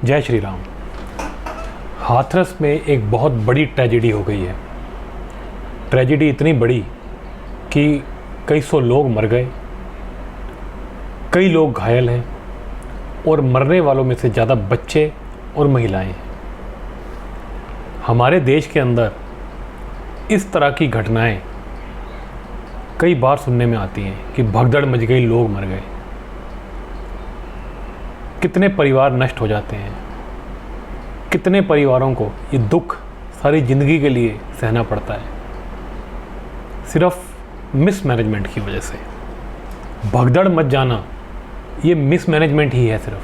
जय श्री राम। हाथरस में एक बहुत बड़ी ट्रेजेडी हो गई है। ट्रेजेडी इतनी बड़ी कि कई सौ लोग मर गए, कई लोग घायल हैं और मरने वालों में से ज़्यादा बच्चे और महिलाएं हैं। हमारे देश के अंदर इस तरह की घटनाएं कई बार सुनने में आती हैं कि भगदड़ मच गई, लोग मर गए, कितने परिवार नष्ट हो जाते हैं, कितने परिवारों को ये दुख सारी ज़िंदगी के लिए सहना पड़ता है सिर्फ मिसमैनेजमेंट की वजह से। भगदड़ मच जाना ये मिसमैनेजमेंट ही है सिर्फ।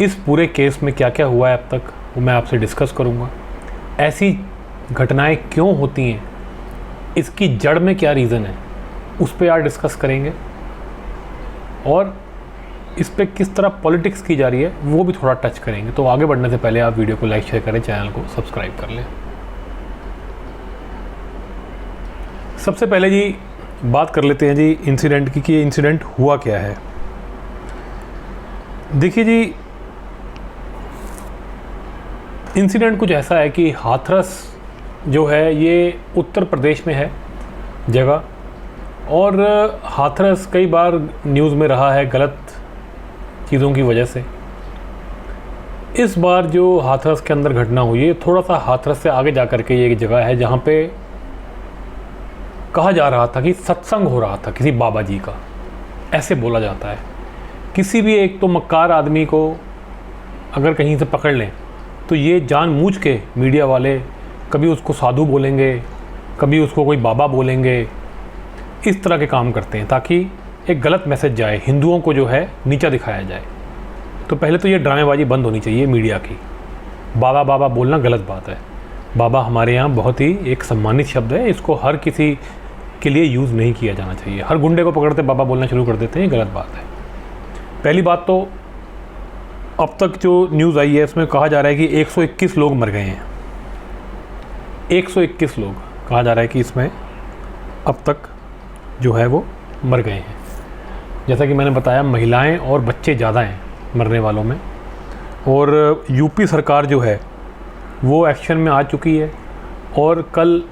इस पूरे केस में क्या क्या हुआ है अब तक वो मैं आपसे डिस्कस करूंगा। ऐसी घटनाएं क्यों होती हैं, इसकी जड़ में क्या रीज़न है, उस पर आज डिस्कस करेंगे और इस पे किस तरह पॉलिटिक्स की जा रही है वो भी थोड़ा टच करेंगे। तो आगे बढ़ने से पहले आप वीडियो को लाइक शेयर करें, चैनल को सब्सक्राइब कर लें। सबसे पहले जी बात कर लेते हैं जी इंसिडेंट की कि ये इंसिडेंट हुआ क्या है। देखिए जी, इंसिडेंट कुछ ऐसा है कि हाथरस जो है ये उत्तर प्रदेश में है जगह, और हाथरस कई बार न्यूज़ में रहा है गलत चीज़ों की वजह से। इस बार जो हाथरस के अंदर घटना हुई है, थोड़ा सा हाथरस से आगे जा कर के ये एक जगह है जहाँ पे कहा जा रहा था कि सत्संग हो रहा था किसी बाबा जी का, ऐसे बोला जाता है। किसी भी एक तो मक्कार आदमी को अगर कहीं से पकड़ लें तो ये जानबूझ के मीडिया वाले कभी उसको साधु बोलेंगे, कभी उसको कोई बाबा बोलेंगे, इस तरह के काम करते हैं ताकि एक गलत मैसेज जाए, हिंदुओं को जो है नीचा दिखाया जाए। तो पहले तो ये ड्रामेबाजी बंद होनी चाहिए मीडिया की। बाबा बाबा बोलना गलत बात है। बाबा हमारे यहाँ बहुत ही एक सम्मानित शब्द है, इसको हर किसी के लिए यूज़ नहीं किया जाना चाहिए। हर गुंडे को पकड़ते बाबा बोलना शुरू कर देते हैं, ये गलत बात है। पहली बात तो अब तक जो न्यूज़ आई है उसमें कहा जा रहा है कि 121 लोग मर गए हैं। 121 लोग कहा जा रहा है कि इसमें अब तक जो है वो मर गए हैं। जैसा कि मैंने बताया, महिलाएं और बच्चे ज़्यादा हैं मरने वालों में। और यूपी सरकार जो है वो एक्शन में आ चुकी है। और कल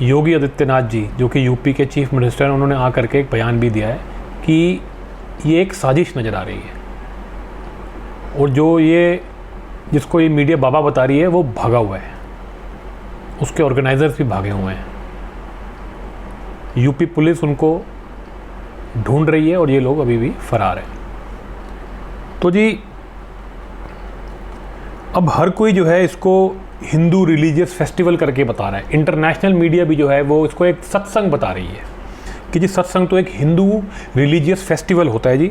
योगी आदित्यनाथ जी जो कि यूपी के चीफ मिनिस्टर हैं, उन्होंने आकर के एक बयान भी दिया है कि ये एक साजिश नज़र आ रही है और जो ये जिसको ये मीडिया बाबा बता रही है वो भागा हुआ है, उसके ऑर्गेनाइजर्स भी भागे हुए हैं। यूपी पुलिस उनको ढूंढ रही है और ये लोग अभी भी फरार हैं। तो जी अब हर कोई जो है इसको हिंदू रिलीजियस फेस्टिवल करके बता रहा है। इंटरनेशनल मीडिया भी जो है वो इसको एक सत्संग बता रही है कि जी सत्संग तो एक हिंदू रिलीजियस फेस्टिवल होता है जी,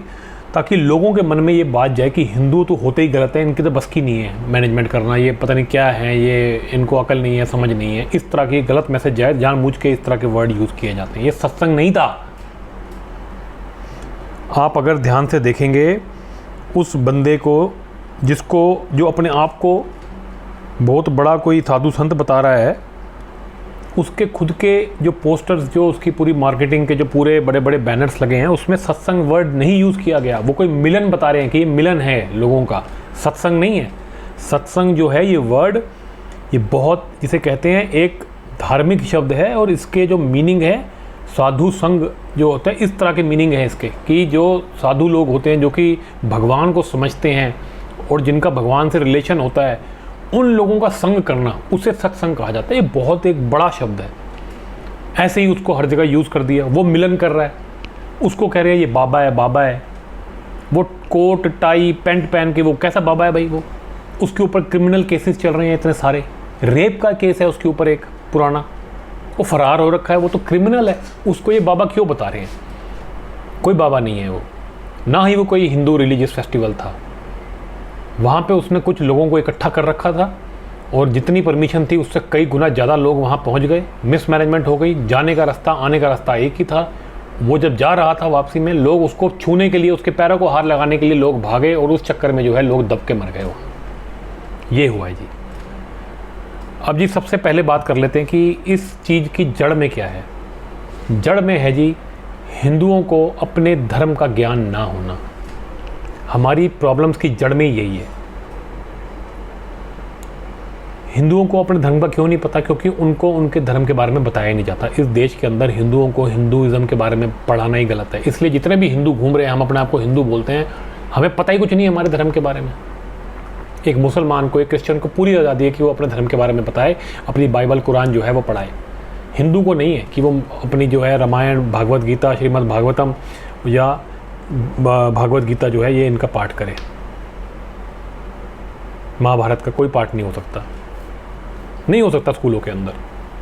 ताकि लोगों के मन में ये बात जाए कि हिंदू तो होते ही गलत है, इनकी तो बस की नहीं है मैनेजमेंट करना, ये पता नहीं क्या है, ये इनको अकल नहीं है, समझ नहीं है, इस तरह की गलत मैसेज जाए, जानबूझ के इस तरह के वर्ड यूज़ किए जाते हैं। ये सत्संग नहीं था। आप अगर ध्यान से देखेंगे उस बंदे को जो अपने आप को बहुत बड़ा कोई साधु संत बता रहा है, उसके खुद के जो पोस्टर्स, जो उसकी पूरी मार्केटिंग के जो पूरे बड़े बड़े बैनर्स लगे हैं, उसमें सत्संग वर्ड नहीं यूज़ किया गया। वो कोई मिलन बता रहे हैं कि ये मिलन है लोगों का, सत्संग नहीं है। सत्संग जो है ये वर्ड, ये बहुत जिसे कहते हैं एक धार्मिक शब्द है और इसके जो मीनिंग है साधु संग जो होता है, इस तरह के मीनिंग है इसके कि जो साधु लोग होते हैं जो कि भगवान को समझते हैं और जिनका भगवान से रिलेशन होता है, उन लोगों का संग करना, उसे सत्संग कहा जाता है। ये बहुत एक बड़ा शब्द है। ऐसे ही उसको हर जगह यूज़ कर दिया। वो मिलन कर रहा है, उसको कह रहे हैं ये बाबा है, बाबा है। वो कोट टाई पैंट पहन के वो कैसा बाबा है भाई? वो उसके ऊपर क्रिमिनल केसेस चल रहे हैं इतने सारे। रेप का केस है उसके ऊपर एक पुराना, वो फरार हो रखा है, वो तो क्रिमिनल है। उसको ये बाबा क्यों बता रहे हैं? कोई बाबा नहीं है वो, ना ही वो कोई हिंदू रिलीजियस फेस्टिवल था। वहाँ पे उसने कुछ लोगों को इकट्ठा कर रखा था और जितनी परमिशन थी उससे कई गुना ज़्यादा लोग वहाँ पहुँच गए। मिसमैनेजमेंट हो गई। जाने का रास्ता आने का रास्ता एक ही था। वो जब जा रहा था वापसी में, लोग उसको छूने के लिए, उसके पैरों को हाथ लगाने के लिए लोग भागे और उस चक्कर में जो है लोग दब के मर गए। वो ये हुआ है जी। अब जी सबसे पहले बात कर लेते हैं कि इस चीज़ की जड़ में क्या है। जड़ में है जी हिंदुओं को अपने धर्म का ज्ञान ना होना। हमारी प्रॉब्लम्स की जड़ में यही है। हिंदुओं को अपने धर्म का क्यों नहीं पता? क्योंकि उनको उनके धर्म के बारे में बताया नहीं जाता। इस देश के अंदर हिंदुओं को हिंदुइज्म के बारे में पढ़ाना ही गलत है। इसलिए जितने भी हिंदू घूम रहे हैं, हम अपने आप को हिंदू बोलते हैं, हमें पता ही कुछ नहीं है हमारे धर्म के बारे में। एक मुसलमान को, एक क्रिश्चियन को पूरी आज़ादी है कि वो अपने धर्म के बारे में बताए, अपनी बाइबल कुरान जो है वो पढ़ाए। हिंदू को नहीं है कि वो अपनी जो है रामायण, भागवत गीता, श्रीमद् भागवतम या भागवत गीता जो है ये इनका पाठ करे। महाभारत का कोई पाठ नहीं हो सकता, नहीं हो सकता स्कूलों के अंदर,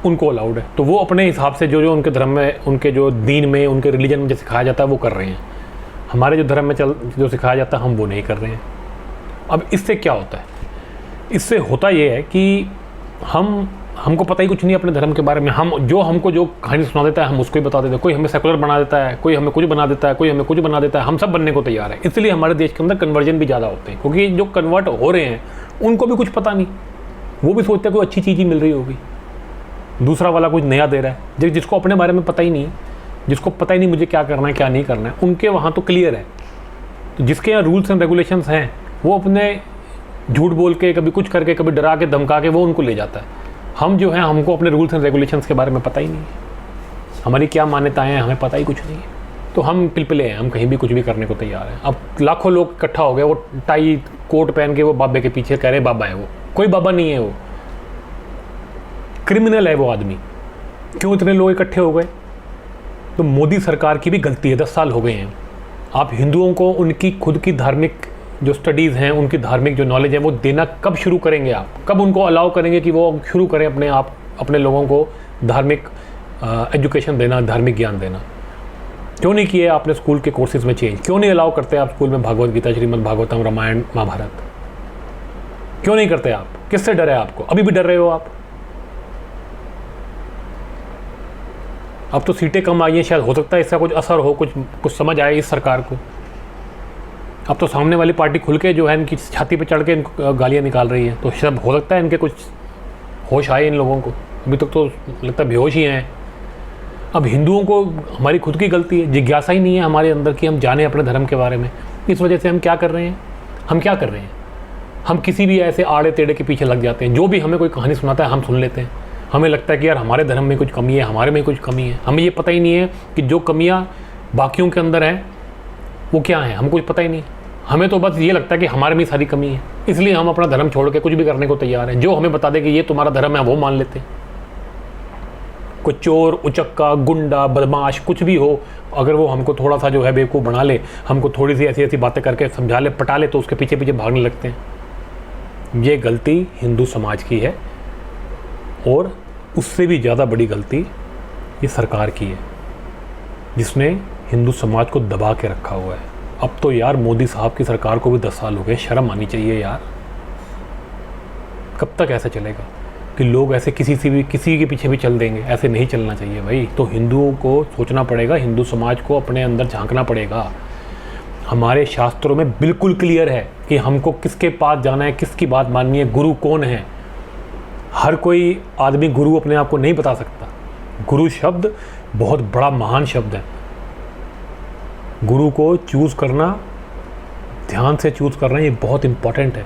उनको अलाउड है। तो वो अपने हिसाब से जो उनके धर्म में, उनके जो दीन में, उनके रिलीजन में जो सिखाया जाता है वो कर रहे हैं। हमारे जो धर्म में जो सिखाया जाता है हम वो नहीं कर रहे हैं। अब इससे क्या होता है? इससे होता ये है कि हमको पता ही कुछ नहीं अपने धर्म के बारे में। हमको जो कहानी सुना देता है हम उसको ही बता देते हैं। कोई हमें सेकुलर बना देता है, कोई हमें कुछ बना देता है, कोई हमें कुछ बना देता है। हम सब बनने को तैयार है। इसलिए हमारे देश के अंदर कन्वर्जन भी ज़्यादा होते हैं, क्योंकि जो कन्वर्ट हो रहे हैं उनको भी कुछ पता नहीं। वो भी सोचते हैं कोई अच्छी चीज़ ही मिल रही होगी, दूसरा वाला कुछ नया दे रहा है। जिसको अपने बारे में पता ही नहीं, जिसको पता ही नहीं मुझे क्या करना है क्या नहीं करना है, उनके वहाँ तो क्लियर है। तो जिसके यहाँ रूल्स एंड रेगुलेशंस हैं वो अपने झूठ बोल के, कभी कुछ करके, कभी डरा के, धमका के वो उनको ले जाता है। हम जो हैं, हमको अपने रूल्स एंड रेगुलेशंस के बारे में पता ही नहीं है, हमारी क्या मान्यताएं हैं हमें पता ही कुछ नहीं है। तो हम पिलपिले हैं, हम कहीं भी कुछ भी करने को तैयार हैं। अब लाखों लोग इकट्ठा हो गए, वो टाई कोट पहन के वो बाबे के पीछे कह रहे बाबा है। वो कोई बाबा नहीं है, वो क्रिमिनल है वो आदमी। क्यों इतने लोग इकट्ठे हो गए? तो मोदी सरकार की भी गलती है। 10 साल हो गए हैं। आप हिंदुओं को उनकी खुद की धार्मिक जो स्टडीज़ हैं, उनकी धार्मिक जो नॉलेज है वो देना कब शुरू करेंगे? आप कब उनको अलाउ करेंगे कि वो शुरू करें अपने लोगों को धार्मिक एजुकेशन देना, धार्मिक ज्ञान देना? क्यों नहीं किए आपने स्कूल के कोर्सेज में चेंज? क्यों नहीं अलाउ करते आप स्कूल में भागवत गीता, श्रीमद् भागवतम, रामायण, महाभारत? क्यों नहीं करते आप? किससे डर है आपको? अभी भी डर रहे हो आप? अब तो सीटें कम आई हैं, शायद हो सकता है इसका कुछ असर हो, कुछ समझ आए इस सरकार को। अब तो सामने वाली पार्टी खुल के जो है इनकी छाती पे चढ़ के इनको गालियाँ निकाल रही है, तो शायद हो सकता है इनके कुछ होश आए इन लोगों को। अभी तक तो लगता है बेहोश ही हैं। अब हिंदुओं को हमारी खुद की गलती है, जिज्ञासा ही नहीं है हमारे अंदर कि हम जाने अपने धर्म के बारे में। इस वजह से हम क्या कर रहे हैं? हम किसी भी ऐसे आड़े टेढ़े के पीछे लग जाते हैं। जो भी हमें कोई कहानी सुनाता है हम सुन लेते हैं। हमें लगता है कि यार हमारे धर्म में कुछ कमी है, हमारे में कुछ कमी है। हमें ये पता ही नहीं है कि जो कमियां बाकियों के अंदर हैं वो क्या है, हमको कुछ पता ही नहीं। हमें तो बस ये लगता है कि हमारे में सारी कमी है, इसलिए हम अपना धर्म छोड़ के कुछ भी करने को तैयार हैं। जो हमें बता दे कि ये तुम्हारा धर्म है वो मान लेते हैं। कोई चोर, उचक्का, गुंडा, बदमाश कुछ भी हो, अगर वो हमको थोड़ा सा जो है बेवकूफ़ बना ले, हमको थोड़ी सी ऐसी ऐसी बातें करके समझा ले, पटा ले, तो उसके पीछे पीछे भागने लगते हैं। ये गलती हिंदू समाज की है, और उससे भी ज़्यादा बड़ी गलती ये सरकार की है, जिसने हिंदू समाज को दबा के रखा हुआ है। अब तो यार मोदी साहब की सरकार को भी 10 साल हो गए, शर्म आनी चाहिए यार। कब तक ऐसा चलेगा कि लोग ऐसे किसी के पीछे भी चल देंगे? ऐसे नहीं चलना चाहिए भाई। तो हिंदुओं को सोचना पड़ेगा, हिंदू समाज को अपने अंदर झांकना पड़ेगा। हमारे शास्त्रों में बिल्कुल क्लियर है कि हमको किसके पास जाना है, किसकी बात माननी है, गुरु कौन है। हर कोई आदमी गुरु अपने आप को नहीं बता सकता। गुरु शब्द बहुत बड़ा महान शब्द है। गुरु को चूज़ करना, ध्यान से चूज़ करना, ये बहुत इम्पॉर्टेंट है।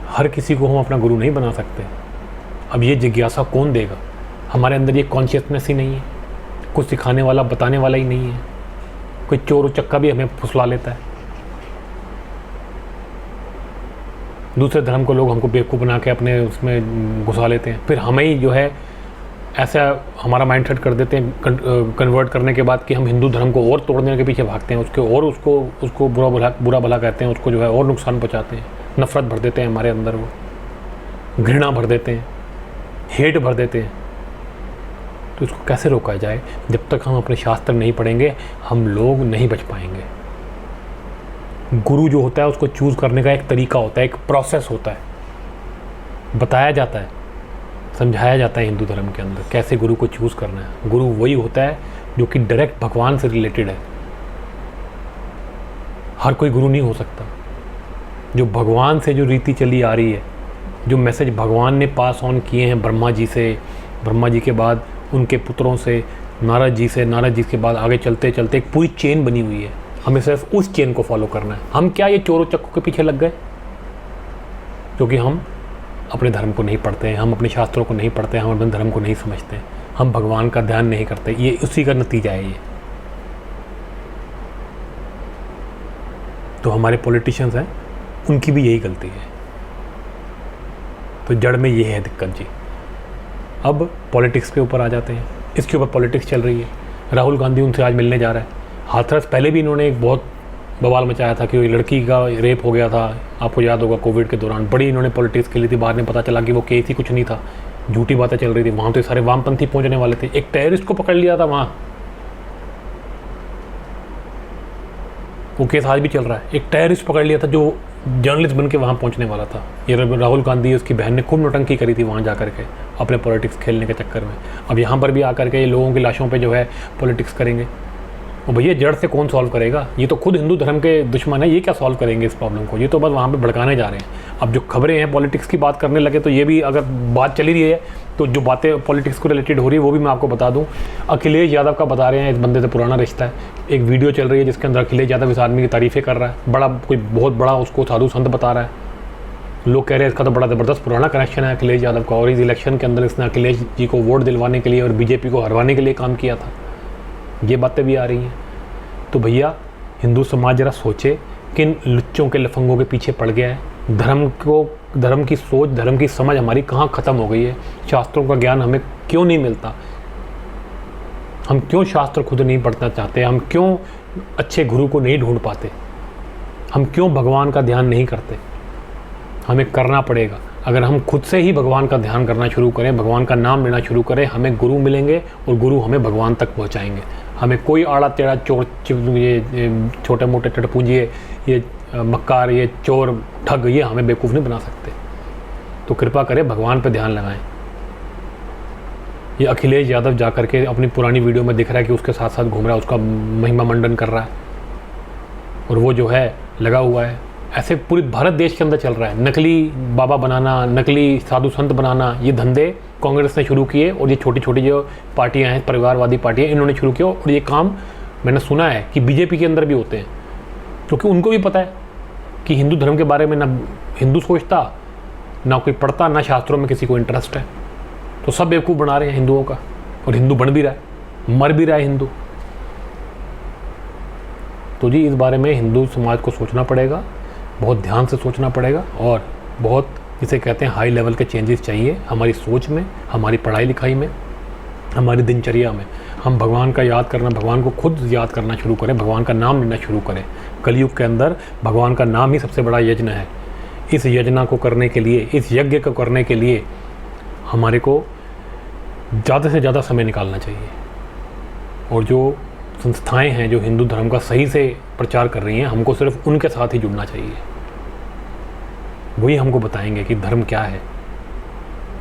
हर किसी को हम अपना गुरु नहीं बना सकते। अब ये जिज्ञासा कौन देगा? हमारे अंदर ये कॉन्शियसनेस ही नहीं है, कुछ सिखाने वाला, बताने वाला ही नहीं है। कोई चोर उचक्का भी हमें फुसला लेता है। दूसरे धर्म को लोग हमको बेवकूफ़ बना के अपने उसमें घुसा लेते हैं। फिर हमें ही जो है ऐसा हमारा माइंड सेट कर देते हैं कन्वर्ट करने के बाद कि हम हिंदू धर्म को और तोड़ने के पीछे भागते हैं, उसको बुरा भला कहते हैं, उसको जो है और नुकसान पहुँचाते हैं, नफ़रत भर देते हैं हमारे अंदर, वो घृणा भर देते हैं, हेट भर देते हैं। तो इसको कैसे रोका जाए? जब तक हम अपने शास्त्र नहीं पढ़ेंगे हम लोग नहीं बच पाएंगे। गुरु जो होता है उसको चूज़ करने का एक तरीका होता है, एक प्रोसेस होता है, बताया जाता है, समझाया जाता है हिंदू धर्म के अंदर कैसे गुरु को चूज़ करना है। गुरु वही होता है जो कि डायरेक्ट भगवान से रिलेटेड है। हर कोई गुरु नहीं हो सकता। जो भगवान से जो रीति चली आ रही है, जो मैसेज भगवान ने पास ऑन किए हैं ब्रह्मा जी से, ब्रह्मा जी के बाद उनके पुत्रों से, नारद जी से, नारद जी के बाद आगे चलते चलते एक पूरी चेन बनी हुई है। हमें सिर्फ उस चेन को फॉलो करना है। हम क्या ये चोरों चक्कों के पीछे लग गए क्योंकि हम अपने धर्म को नहीं पढ़ते हैं, हम अपने शास्त्रों को नहीं पढ़ते हैं, हम अपने धर्म को नहीं समझते हैं, हम भगवान का ध्यान नहीं करते। ये उसी का नतीजा है ये। तो हमारे पॉलिटिशियंस हैं, उनकी भी यही गलती है। तो जड़ में ये है दिक्कत जी। अब पॉलिटिक्स के ऊपर आ जाते हैं। इसके ऊपर पॉलिटिक्स चल रही है। राहुल गांधी उनसे आज मिलने जा रहा है। हाथरस पहले भी इन्होंने एक बहुत बवाल मचाया था कि लड़की का रेप हो गया था, आपको याद होगा कोविड के दौरान। बड़ी इन्होंने पॉलिटिक्स खेली थी। बाद में पता चला कि वो केस ही कुछ नहीं था, झूठी बातें चल रही थी। वहाँ तो सारे वामपंथी पहुँचने वाले थे। एक टेररिस्ट को पकड़ लिया था वहाँ, वो केस आज भी चल रहा है। एक टेररिस्ट पकड़ लिया था जो जर्नलिस्ट बन के वहाँ पहुँचने वाला था। ये राहुल गांधी, उसकी बहन ने खूब नौटंकी करी थी वहाँ जा कर के अपने पॉलिटिक्स खेलने के चक्कर में। अब यहाँ पर भी आकर के ये लोगों की लाशों पे जो है पॉलिटिक्स करेंगे। और भैया जड़ से कौन सॉल्व करेगा? ये तो खुद हिंदू धर्म के दुश्मन है, ये क्या सॉल्व करेंगे इस प्रॉब्लम को? ये तो बस वहाँ पे भड़काने जा रहे हैं। अब जो खबरें हैं पॉलिटिक्स की बात करने लगे तो ये भी अगर बात चली रही है तो जो बातें पॉलिटिक्स को रिलेटेड हो रही है वो भी मैं आपको बता दूँ। अखिलेश यादव का बता रहे हैं, इस बंदे से पुराना रिश्ता है। एक वीडियो चल रही है जिसके अंदर अखिलेश यादव इस आदमी की तारीफ़ें कर रहा है, बड़ा कोई बहुत बड़ा उसको साधु संत बता रहा है। लोग कह रहे हैं इसका तो बड़ा ज़बरदस्त पुराना कनेक्शन है अखिलेश यादव का, और इस इलेक्शन के अंदर इसने अखिलेश जी को वोट दिलवाने के लिए और बीजेपी को हरवाने के लिए काम किया था। ये बातें भी आ रही हैं। तो भैया हिंदू समाज जरा सोचे किन लुच्चों के लफंगों के पीछे पड़ गया है। धर्म की सोच, धर्म की समझ हमारी कहाँ ख़त्म हो गई है। शास्त्रों का ज्ञान हमें क्यों नहीं मिलता? हम क्यों शास्त्र खुद नहीं पढ़ना चाहते? हम क्यों अच्छे गुरु को नहीं ढूंढ पाते? हम क्यों भगवान का ध्यान नहीं करते? हमें करना पड़ेगा। अगर हम खुद से ही भगवान का ध्यान करना शुरू करें, भगवान का नाम लेना शुरू करें, हमें गुरु मिलेंगे और गुरु हमें भगवान तक पहुंचाएंगे। हमें कोई आड़ा टेढ़ा चोर, ये छोटे मोटे टटपूंजिए, ये मक्कार, ये चोर ठग, ये हमें बेवकूफ़ नहीं बना सकते। तो कृपा करें भगवान पर ध्यान लगाएं। ये अखिलेश यादव जा कर के अपनी पुरानी वीडियो में दिख रहा है कि उसके साथ साथ घूम रहा है, उसका महिमा मंडन कर रहा है, और वो जो है लगा हुआ है। ऐसे पूरे भारत देश के अंदर चल रहा है। नकली बाबा बनाना, नकली साधु संत बनाना, ये धंधे कांग्रेस ने शुरू किए, और ये छोटी छोटी जो पार्टियां हैं, परिवारवादी पार्टियां, इन्होंने शुरू किया। और ये काम मैंने सुना है कि बीजेपी के अंदर भी होते हैं, क्योंकि उनको भी पता है कि हिंदू धर्म के बारे में ना हिंदू सोचता, ना कोई पढ़ता, ना शास्त्रों में किसी को इंटरेस्ट है। तो सब बेवकूफ़ बना रहे हैं हिंदुओं का, और हिंदू बन भी रहा है, मर भी रहा है हिंदू। तो जी इस बारे में हिंदू समाज को सोचना पड़ेगा, बहुत ध्यान से सोचना पड़ेगा, और बहुत जिसे कहते हैं हाई लेवल के चेंजेस चाहिए हमारी सोच में, हमारी पढ़ाई लिखाई में, हमारी दिनचर्या में। हम भगवान का याद करना, भगवान को खुद याद करना शुरू करें, भगवान का नाम लेना शुरू करें। कलयुग के अंदर भगवान का नाम ही सबसे बड़ा यज्ञ है। इस यज्ञ को करने के लिए, इस यज्ञ को करने के लिए हमारे को ज़्यादा से ज़्यादा समय निकालना चाहिए। और जो संस्थाएं हैं जो हिंदू धर्म का सही से प्रचार कर रही हैं, हमको सिर्फ उनके साथ ही जुड़ना चाहिए। वही हमको बताएंगे कि धर्म क्या है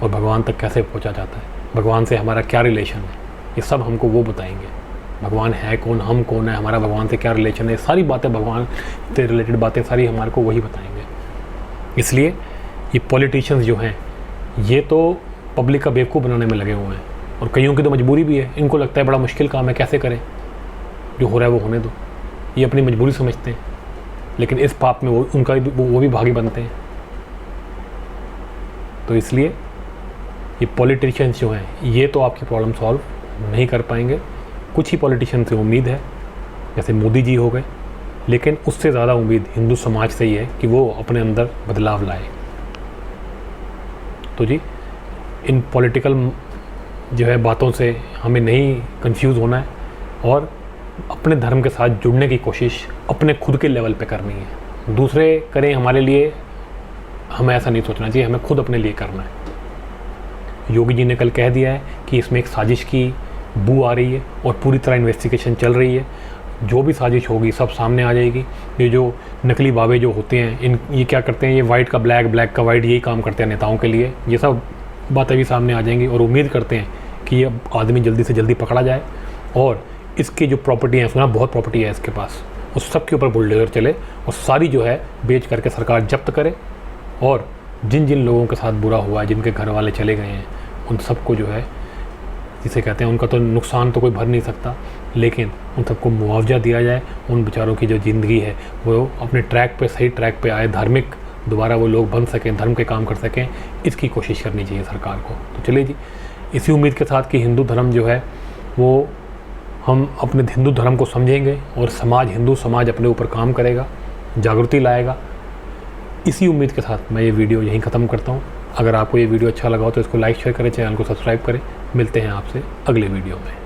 और भगवान तक कैसे पहुंचा जाता है, भगवान से हमारा क्या रिलेशन है, ये सब हमको वो बताएंगे। भगवान है कौन, हम कौन है, हमारा भगवान से क्या रिलेशन है, सारी बातें, भगवान से रिलेटेड बातें सारी हमारे को वही बताएंगे। इसलिए ये पॉलिटिशियंस जो हैं ये तो पब्लिक का बेवकूफ़ बनाने में लगे हुए हैं, और कईयों की तो मजबूरी भी है। इनको लगता है बड़ा मुश्किल काम है, कैसे करें, जो हो रहा है वो होने दो। ये अपनी मजबूरी समझते हैं, लेकिन इस पाप में वो भी भागी बनते हैं। तो इसलिए ये पॉलिटिशियंस जो हैं ये तो आपकी प्रॉब्लम सॉल्व नहीं कर पाएंगे। कुछ ही पॉलिटिशियन से उम्मीद है, जैसे मोदी जी हो गए, लेकिन उससे ज़्यादा उम्मीद हिंदू समाज से ही है कि वो अपने अंदर बदलाव लाए। तो जी इन पॉलिटिकल जो है बातों से हमें नहीं कंफ्यूज होना है, और अपने धर्म के साथ जुड़ने की कोशिश अपने खुद के लेवल पे करनी है। दूसरे करें हमारे लिए, हमें ऐसा नहीं सोचना चाहिए, हमें खुद अपने लिए करना है। योगी जी ने कल कह दिया है कि इसमें एक साजिश की बू आ रही है, और पूरी तरह इन्वेस्टिगेशन चल रही है। जो भी साजिश होगी सब सामने आ जाएगी। ये जो नकली बाबे जो होते हैं, ये क्या करते हैं, ये वाइट का ब्लैक, ब्लैक का वाइट, यही काम करते हैं नेताओं के लिए। ये सब बातें भी सामने आ जाएंगी, और उम्मीद करते हैं कि ये आदमी जल्दी से जल्दी पकड़ा जाए, और इसकी जो प्रॉपर्टी है, सुना बहुत प्रॉपर्टी है इसके पास, उस सब के ऊपर बुलडोजर चले, और सारी जो है बेच करके सरकार जब्त करे, और जिन जिन लोगों के साथ बुरा हुआ है, जिनके घर वाले चले गए हैं, उन सबको जो है जिसे कहते हैं, उनका तो नुकसान तो कोई भर नहीं सकता, लेकिन उन सबको मुआवजा दिया जाए, उन बेचारों की जो ज़िंदगी है वो अपने ट्रैक पे, सही ट्रैक पे आए, धार्मिक दोबारा वो लोग बन सकें, धर्म के काम कर सकें, इसकी कोशिश करनी चाहिए सरकार को। तो चलिए जी, इसी उम्मीद के साथ कि हिंदू धर्म जो है वो हम अपने हिंदू धर्म को समझेंगे और समाज, हिंदू समाज अपने ऊपर काम करेगा, जागृति लाएगा, इसी उम्मीद के साथ मैं ये वीडियो यहीं ख़त्म करता हूँ। अगर आपको ये वीडियो अच्छा लगा हो तो इसको लाइक शेयर करें, चैनल को सब्सक्राइब करें। मिलते हैं आपसे अगले वीडियो में।